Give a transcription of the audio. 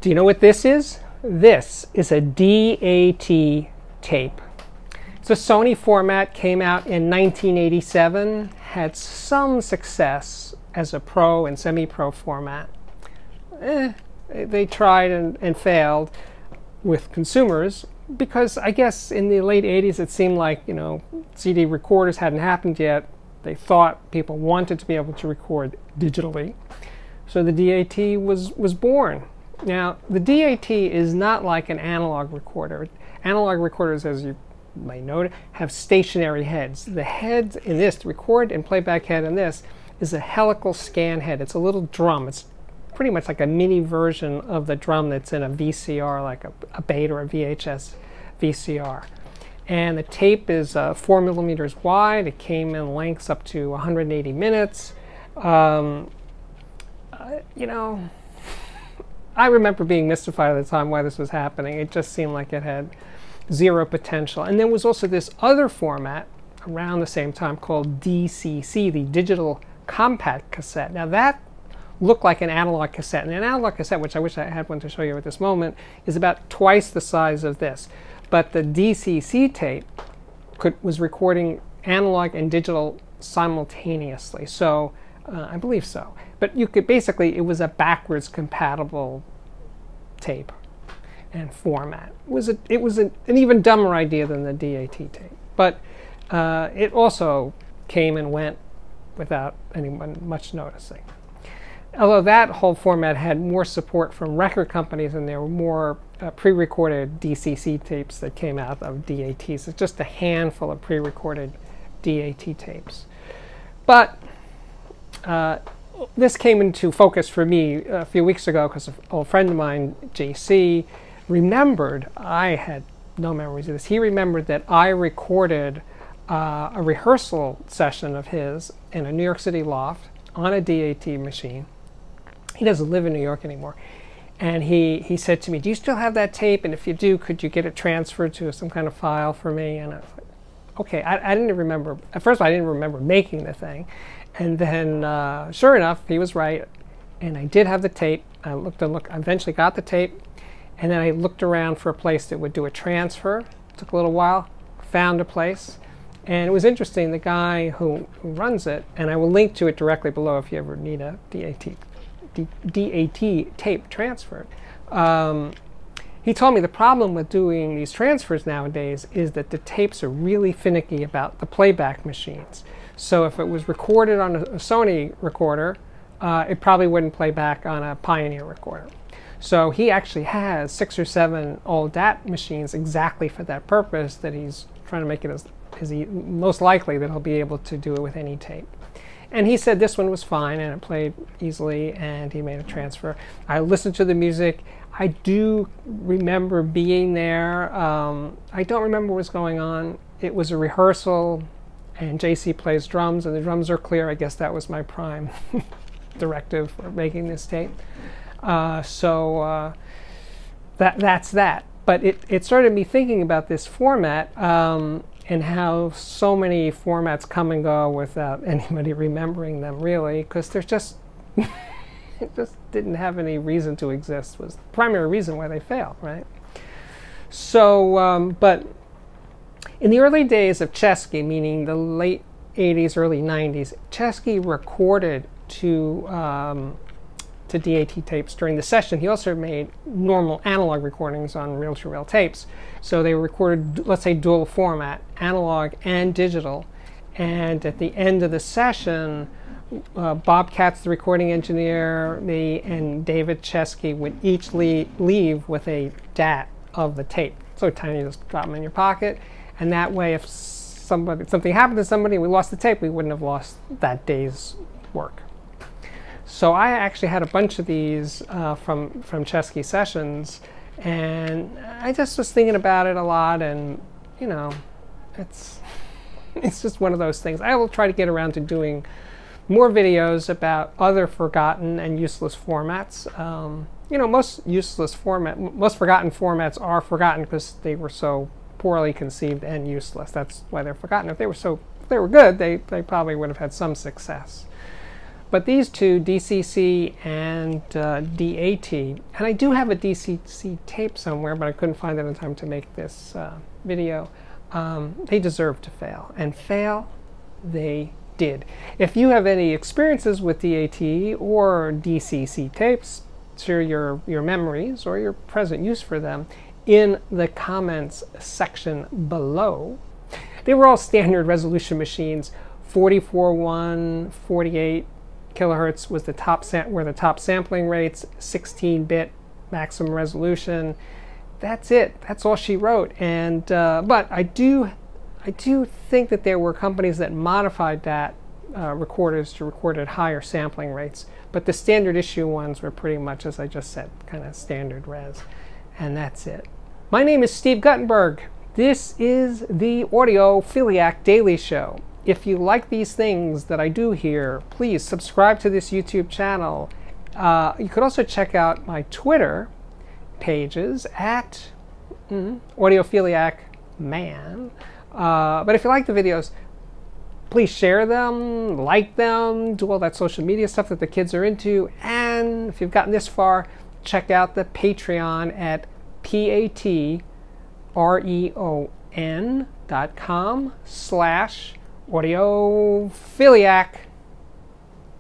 Do you know what this is? This is a DAT tape. It's a Sony format, came out in 1987, had some success as a pro and semi-pro format. They tried and failed with consumers because I guess in the late 80s it seemed like, you know, CD recorders hadn't happened yet. They thought people wanted to be able to record digitally. So the DAT was born. Now, the DAT is not like an analog recorder. Analog recorders, as you may note, have stationary heads. The head in this, the record and playback head in this, is a helical scan head. It's a little drum. It's pretty much like a mini version of the drum that's in a VCR, like a Beta or a VHS VCR. And the tape is 4 millimeters wide. It came in lengths up to 180 minutes. You know, I remember being mystified at the time why this was happening. It just seemed like it had zero potential. And there was also this other format around the same time called DCC, the digital compact cassette. Now that looked like an analog cassette. And an analog cassette, which I wish I had one to show you at this moment, is about twice the size of this. But the DCC tape was recording analog and digital simultaneously. So I believe so. But you could basically, it was a backwards compatible tape and format. It was an even dumber idea than the DAT tape. But it also came and went without anyone much noticing. Although that whole format had more support from record companies, and there were more pre-recorded DCC tapes that came out of DATs. It's just a handful of pre-recorded DAT tapes. But this came into focus for me a few weeks ago because an old friend of mine, JC, remembered, I had no memories of this, he remembered that I recorded a rehearsal session of his in a New York City loft on a DAT machine. He doesn't live in New York anymore. And he said to me, do you still have that tape? And if you do, could you get it transferred to some kind of file for me? And I was like, okay, I didn't remember. At first, I didn't remember making the thing. And then, sure enough, he was right. And I did have the tape. I eventually got the tape. And then I looked around for a place that would do a transfer. It took a little while. Found a place. And it was interesting, the guy who runs it, and I will link to it directly below if you ever need a DAT tape transferred. He told me the problem with doing these transfers nowadays is that the tapes are really finicky about the playback machines. So if it was recorded on a Sony recorder, it probably wouldn't play back on a Pioneer recorder. So he actually has 6 or 7 old DAT machines exactly for that purpose, that he's trying to make it most likely that he'll be able to do it with any tape. And he said this one was fine and it played easily, and he made a transfer. I listened to the music. I do remember being there. I don't remember what was going on. It was a rehearsal, and JC plays drums, and the drums are clear. I guess that was my prime directive for making this tape. That's that. But it started me thinking about this format, and how so many formats come and go without anybody remembering them, really, because there's just it just didn't have any reason to exist. Was the primary reason why they failed, right? So, but in the early days of Chesky, meaning the late 80s, early 90s, Chesky recorded to DAT tapes during the session. He also made normal analog recordings on reel-to-reel tapes. So they were recorded, let's say, dual format, analog and digital. And at the end of the session, Bob Katz, the recording engineer, me, and David Chesky would each leave with a DAT of the tape. So tiny, you just drop them in your pocket. And that way, if something happened to somebody and we lost the tape, we wouldn't have lost that day's work. So I actually had a bunch of these from Chesky sessions, and I just was thinking about it a lot, and you know, it's just one of those things. I will try to get around to doing more videos about other forgotten and useless formats. You know, most forgotten formats are forgotten because they were so poorly conceived and useless. That's why they're forgotten. If they were good, they probably would have had some success. But these two, DCC and DAT, and I do have a DCC tape somewhere, but I couldn't find it in time to make this video, they deserve to fail. And fail they did. If you have any experiences with DAT or DCC tapes, share your memories or your present use for them in the comments section below. They were all standard resolution machines. 44.1, 48 kilohertz was the top were the top sampling rates, 16-bit maximum resolution. That's it. That's all she wrote. And but I do think that there were companies that modified that recorders to record at higher sampling rates. But the standard issue ones were pretty much, as I just said, kind of standard res. And that's it. My name is Steve Guttenberg. This is the Audiophiliac Daily Show. If you like these things that I do here, please subscribe to this YouTube channel. You could also check out my Twitter pages at Audiophiliac Man. But if you like the videos, please share them, like them, do all that social media stuff that the kids are into. And if you've gotten this far, check out the Patreon at patreon.com/audiophiliac.